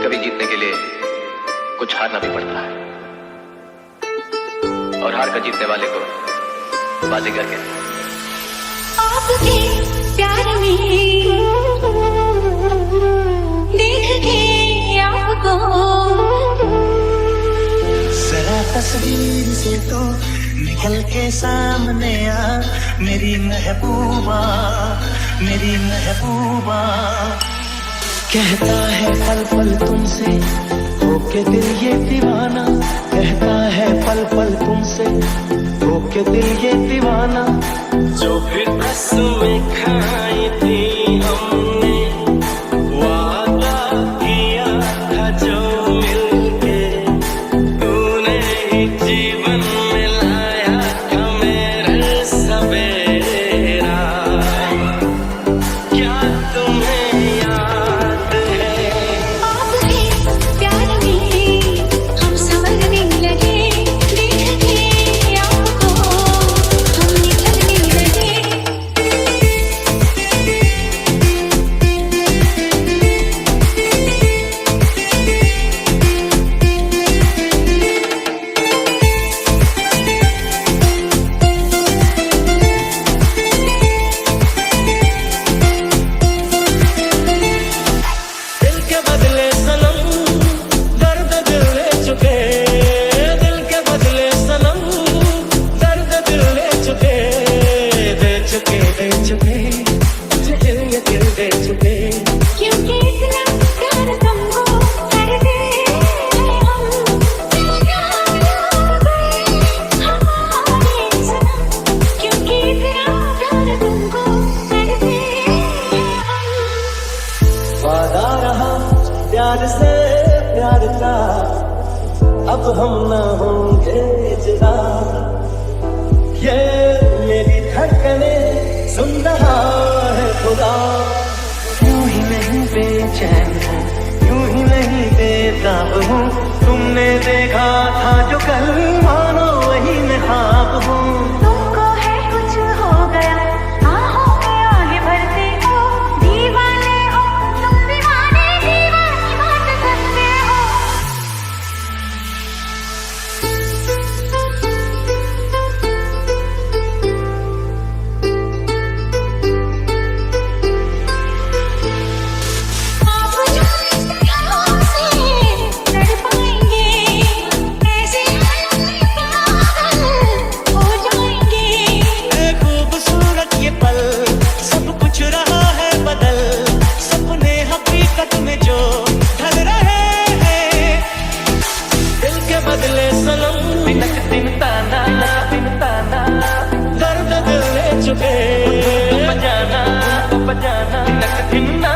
कभी जीतने के लिए कुछ हारना भी पड़ता है, और हार कर जीतने वाले को बाजीगर कहते हैं। आपके प्यार में देख के आपको जरा तस्वीर से तो निकल के सामने आ, मेरी महबूबा, मेरी महबूबा। कहता है पल पल तुमसे होके दिल ये दीवाना, कहता है पल पल तुमसे होके दिल ये दीवाना। जो फिर कसमें खाई थी हमने, वादा किया था जो मिलके, तूने ही जीवन में लाया था मेरे सवेरा। क्या तुम्हें याद है आपके प्यार में हम संवरने लगे, देख के आपको हम निकलने लगे। दिल के बदले सनम दर्द दिल ले चुके, दिल के बदले सनम दर्द दिल ले चुके, दे चुके, दे चुके, दिल ये दिल दे चुके। क्योंकि इतना प्यार तुमको करते हम, हमारे सनम। क्योंकि इतना प्यार तुमको करते हम। वादा रहा प्यार से प्यार का, अब हम न होंगे जुदा। ये मेरी धड़कने सुन रहा है खुदा। यूं ही नहीं बेचैन हूँ, यूं ही नहीं बेताब हूँ, तुमने देखा था जो कल मानो वही मैं ख्वाब हूँ। तुमको है कुछ हो गया, आहों में आगे भरते हो, दीवाने हो तुम, दीवाने दीवानी बात करते हो। आप जो इस तरह से तड़पाएंगे, ऐसे हालों में पागल हो जाएंगे। है खूबसूरत ये पल, सब कुछ रहा है बदल, सपने हकीकत में जो ढल रहे हैं। दिल के बदले सनम बिनक दिन ताना, दर्द दिल ले चुके, बजाना बजाना बिनक दिन ना।